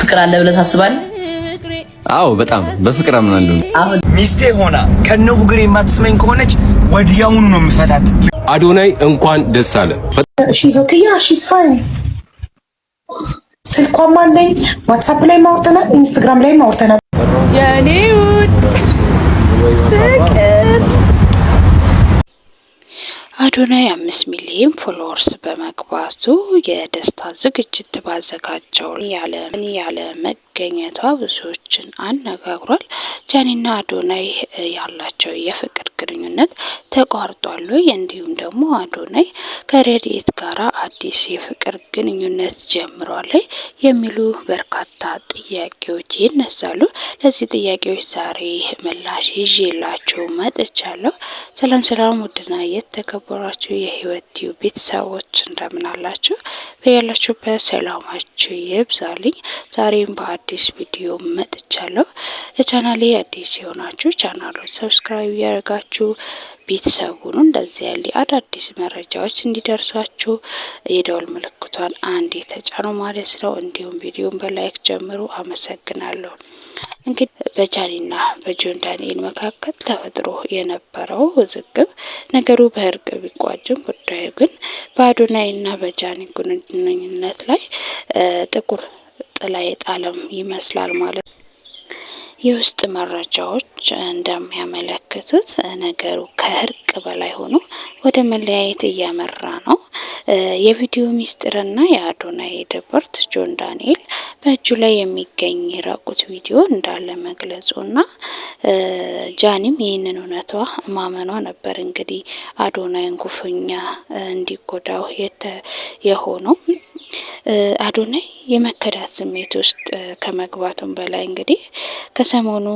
ፍቅር አለ ብለህ ታስባለህ? አዎ በጣም በፍቅር አምናለሁ። አሁን ሚስቴ ሆና ከነቡግሬ የማትስመኝ ከሆነች ወዲያውኑ ነው የምፈታት። አዶናይ እንኳን ደስ አለ። ሺዝ ኦኬ ያ ሺዝ ፋይን። ስልኳም አለኝ፣ ዋትስአፕ ላይ ማውርተናል፣ ኢንስታግራም ላይ ማውርተናል። የኔ ውድ ፍቅር አዶናይ 5 ሚሊዮን ፎሎወርስ በመግባቱ የደስታ ዝግጅት ባዘጋጀው ያለ መገኘቷ ብዙዎችን አነጋግሯል። ጃኒና አዶናይ ያላቸው የፍቅር ግንኙነት ተቋርጧል፣ እንዲሁም ደግሞ አዶናይ ከረድኤት ጋራ አዲስ የፍቅር ግንኙነት ጀምሯል የሚሉ በርካታ ጥያቄዎች ይነሳሉ። ለዚህ ጥያቄዎች ዛሬ ምላሽ ይዤላችሁ መጥቻለሁ። ሰላም ውድና የተከበራችሁ የህይወት ቲዩብ ቤተሰቦች እንደምን አላችሁ? በያላችሁበት ሰላማችሁ ይብዛልኝ። ዛሬም በአዲስ ቪዲዮ መጥቻለሁ። ለቻናሌ አዲስ የሆናችሁ ቻናሉን ሰብስክራይብ ያደርጋችሁ ቤተሰቡን እንደዚህ ያለ አዳዲስ መረጃዎች እንዲደርሷችሁ የደወል ምልክቷን አንዴ ተጫኑ ማለት ነው። እንዲሁም ቪዲዮን በላይክ ጀምሩ። አመሰግናለሁ። እንግዲህ በጃኒና በጆን ዳንኤል መካከል ተፈጥሮ የነበረው ውዝግብ ነገሩ በእርቅ ቢቋጭም ጉዳዩ ግን በአዶናይና በጃኒ ግንኙነት ላይ ጥቁር ጥላ የጣለም ይመስላል ማለት ነው። የውስጥ መረጃዎች እንደሚያመለክቱት ነገሩ ከእርቅ በላይ ሆኖ ወደ መለያየት እያመራ ነው። የቪዲዮ ሚስጥርና የአዶናይ ድብርት ጆን ዳንኤል በእጁ ላይ የሚገኝ ራቁት ቪዲዮ እንዳለ መግለጹና ጃኒም ይህንን እውነቷ ማመኗ ነበር እንግዲህ አዶናይን ኩፍኛ እንዲጎዳው የሆነው። አዶናይ የመከዳት ስሜት ውስጥ ከመግባቱም በላይ እንግዲህ ከሰሞኑ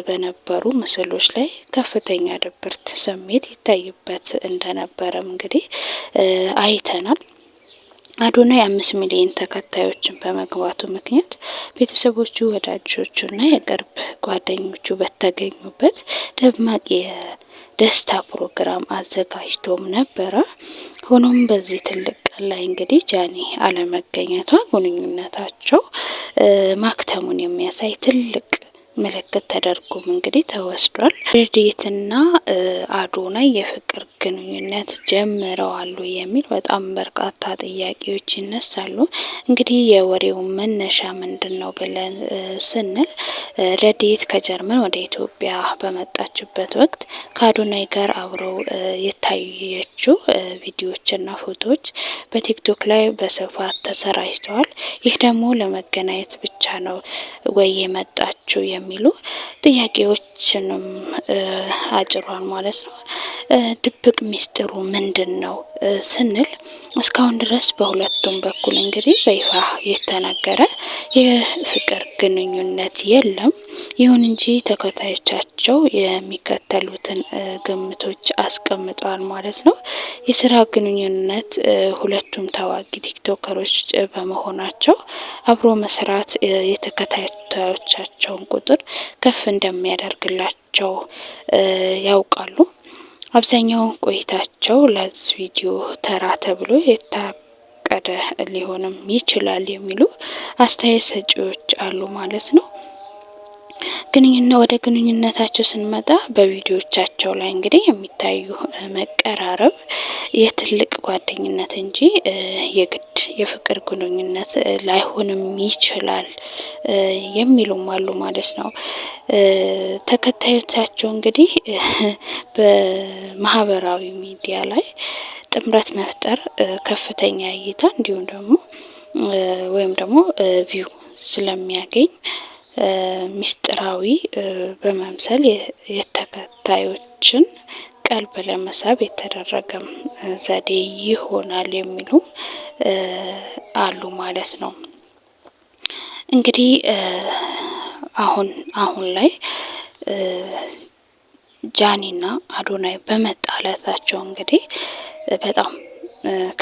በነበሩ ምስሎች ላይ ከፍተኛ ድብርት ስሜት ይታይበት እንደነበረም እንግዲህ አይተናል። አዶናይ 5 ሚሊዮን ተከታዮችን በመግባቱ ምክንያት ቤተሰቦቹ፣ ወዳጆቹና የቅርብ ጓደኞቹ በተገኙበት ደማቅ የደስታ ፕሮግራም አዘጋጅቶም ነበረ። ሆኖም በዚህ ትልቅ ቀን ላይ እንግዲህ ጃኒ አለመገኘቷ ግንኙነታቸው ማክተሙን የሚያሳይ ትልቅ ምልክት ተደርጎም እንግዲህ ተወስዷል። ረድኤትና አዶናይ የፍቅር ግንኙነት ጀምረዋሉ የሚል በጣም በርካታ ጥያቄዎች ይነሳሉ። እንግዲህ የወሬው መነሻ ምንድን ነው ብለን ስንል ረድኤት ከጀርመን ወደ ኢትዮጵያ በመጣችበት ወቅት ከአዶናይ ጋር አብረው የታየችው ቪዲዮዎችና ፎቶዎች በቲክቶክ ላይ በስፋት ተሰራጭተዋል። ይህ ደግሞ ለመገናኘት ብቻ ነው ወይ የመጣችው የሚሉ ጥያቄዎችንም አጭሯል ማለት ነው። ድብቅ ሚስጥሩ ምንድን ነው ስንል እስካሁን ድረስ በሁለቱም በኩል እንግዲህ በይፋ የተነገረ የፍቅር ግንኙነት የለም። ይሁን እንጂ ተከታዮቻቸው የሚከተሉትን ግምቶች አስቀምጠዋል ማለት ነው። የስራ ግንኙነት፣ ሁለቱም ታዋቂ ቲክቶከሮች በመሆናቸው አብሮ መስራት የተከታዮቻቸውን ቁጥር ከፍ እንደሚያደርግላቸው ያውቃሉ። አብዛኛው ቆይታቸው ለዚህ ቪዲዮ ተራ ተብሎ የታቀደ ሊሆንም ይችላል የሚሉ አስተያየት ሰጪዎች አሉ ማለት ነው። ወደ ግንኙነታቸው ስንመጣ በቪዲዮቻቸው ላይ እንግዲህ የሚታዩ መቀራረብ የትልቅ ጓደኝነት እንጂ የግድ የፍቅር ግንኙነት ላይሆንም ይችላል የሚሉም አሉ ማለት ነው። ተከታዮቻቸው እንግዲህ በማህበራዊ ሚዲያ ላይ ጥምረት መፍጠር ከፍተኛ እይታ እንዲሁም ደግሞ ወይም ደግሞ ቪው ስለሚያገኝ ሚስጥራዊ በመምሰል የተከታዮችን ቀልብ ለመሳብ የተደረገም ዘዴ ይሆናል የሚሉ አሉ ማለት ነው። እንግዲህ አሁን ላይ ጃኒና አዶናይ በመጣላታቸው እንግዲህ በጣም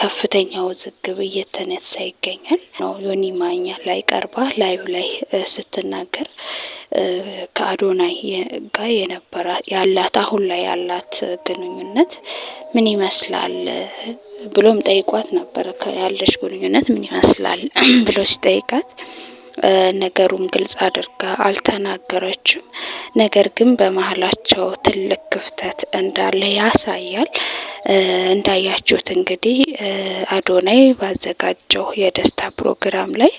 ከፍተኛ ውዝግብ እየተነሳ ይገኛል ነው። ዮኒ ማኛ ላይ ቀርባ ላይቭ ላይ ስትናገር ከአዶናይ ጋር አሁን ላይ ያላት ግንኙነት ምን ይመስላል ብሎም ጠይቋት ነበር። ያለሽ ግንኙነት ምን ይመስላል ብሎ ሲጠይቃት ነገሩን ግልጽ አድርጋ አልተናገረችም። ነገር ግን በመሀላቸው ትልቅ ክፍተት እንዳለ ያሳያል። እንዳያችሁት እንግዲህ አዶናይ ባዘጋጀው የደስታ ፕሮግራም ላይ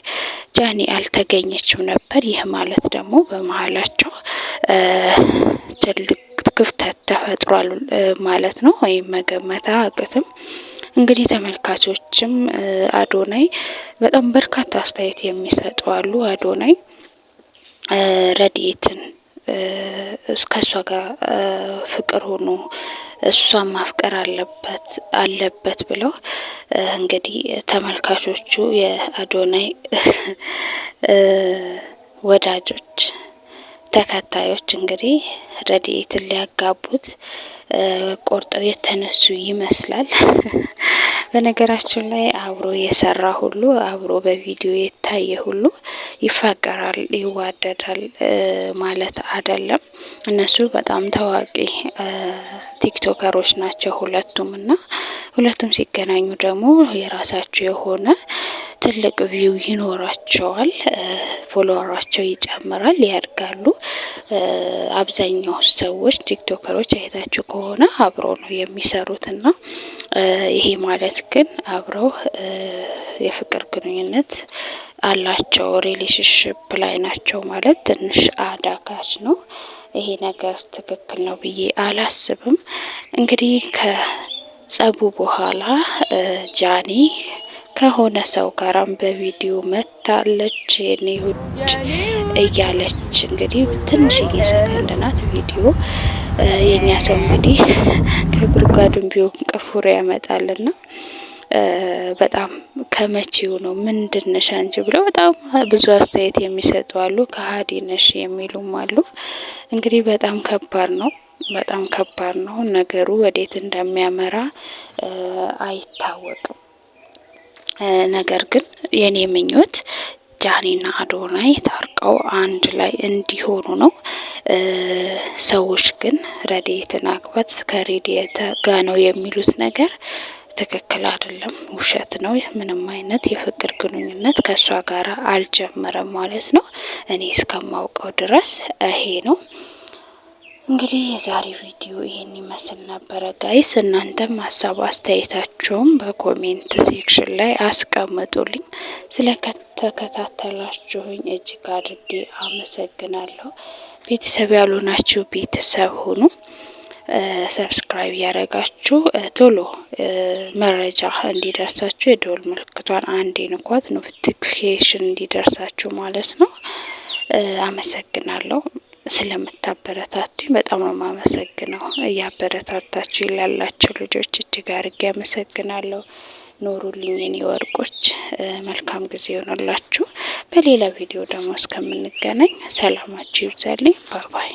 ጃኒ አልተገኘችም ነበር። ይህ ማለት ደግሞ በመሀላቸው ትልቅ ክፍተት ተፈጥሯል ማለት ነው፣ ወይም መገመት አያቅትም። እንግዲህ ተመልካቾችም አዶናይ በጣም በርካታ አስተያየት የሚሰጡ አሉ። አዶናይ ረድኤትን እስከሷ ጋር ፍቅር ሆኖ እሷን ማፍቀር አለበት ብለው እንግዲህ ተመልካቾቹ የአዶናይ ወዳጆች ተከታዮች እንግዲህ ረድኤትን ሊያጋቡት ቆርጠው የተነሱ ይመስላል። በነገራችን ላይ አብሮ የሰራ ሁሉ አብሮ በቪዲዮ የታየ ሁሉ ይፋቀራል፣ ይዋደዳል ማለት አይደለም። እነሱ በጣም ታዋቂ ቲክቶከሮች ናቸው ሁለቱም እና ሁለቱም ሲገናኙ ደግሞ የራሳቸው የሆነ ትልቅ ቪው ይኖራቸዋል። ፎሎወራቸው ይጨምራል፣ ያድጋሉ። አብዛኛው ሰዎች ቲክቶከሮች አይታችሁ ከሆነ አብረው ነው የሚሰሩትና ይሄ ማለት ግን አብረው የፍቅር ግንኙነት አላቸው፣ ሪሌሽንሽፕ ላይ ናቸው ማለት ትንሽ አዳጋች ነው። ይሄ ነገር ትክክል ነው ብዬ አላስብም። እንግዲህ ከጸቡ በኋላ ጃኒ ከሆነ ሰው ጋራም በቪዲዮ መታለች። የኔ ውድ እያለች እንግዲህ ትንሽዬ ሰከንድ ናት ቪዲዮ። የኛ ሰው እንግዲህ ከጉድጓዱም ቢሆን ቅርፉር ያመጣልና በጣም ከመቼው ነው ምንድነሽ አንቺ ብለው በጣም ብዙ አስተያየት የሚሰጡ አሉ። ከሀዲ ነሽ የሚሉም አሉ። እንግዲህ በጣም ከባድ ነው፣ በጣም ከባድ ነው። ነገሩ ወዴት እንደሚያመራ አይታወቅም። ነገር ግን የኔ ምኞት ጃኒና አዶናይ ታርቀው አንድ ላይ እንዲሆኑ ነው። ሰዎች ግን ረድኤትን አግባት ከረድኤት ጋር ነው የሚሉት ነገር ትክክል አይደለም፣ ውሸት ነው። ምንም አይነት የፍቅር ግንኙነት ከሷ ጋር አልጀመረም ማለት ነው። እኔ እስከማውቀው ድረስ ይሄ ነው። እንግዲህ የዛሬ ቪዲዮ ይሄን ይመስል ነበረ ጋይስ። እናንተም ሀሳብ አስተያየታችሁን በኮሜንት ሴክሽን ላይ አስቀምጡልኝ። ስለተከታተላችሁኝ እጅግ አድርጌ አመሰግናለሁ። ቤተሰብ ያልሆናችሁ ቤተሰብ ሁኑ። ሰብስክራይብ ያደረጋችሁ ቶሎ መረጃ እንዲደርሳችሁ የደወል ምልክቷን አንዴ ንኳት፣ ኖቲፊኬሽን እንዲደርሳችሁ ማለት ነው። አመሰግናለሁ ስለምታበረታቱኝ በጣም ነው የማመሰግነው። እያበረታታችሁ ላላችሁ ልጆች እጅግ አድርጌ አመሰግናለሁ። ኖሩልኝ የኔ ወርቆች። መልካም ጊዜ ይሆንላችሁ። በሌላ ቪዲዮ ደግሞ እስከምንገናኝ ሰላማችሁ ይብዛልኝ። ባይ ባይ።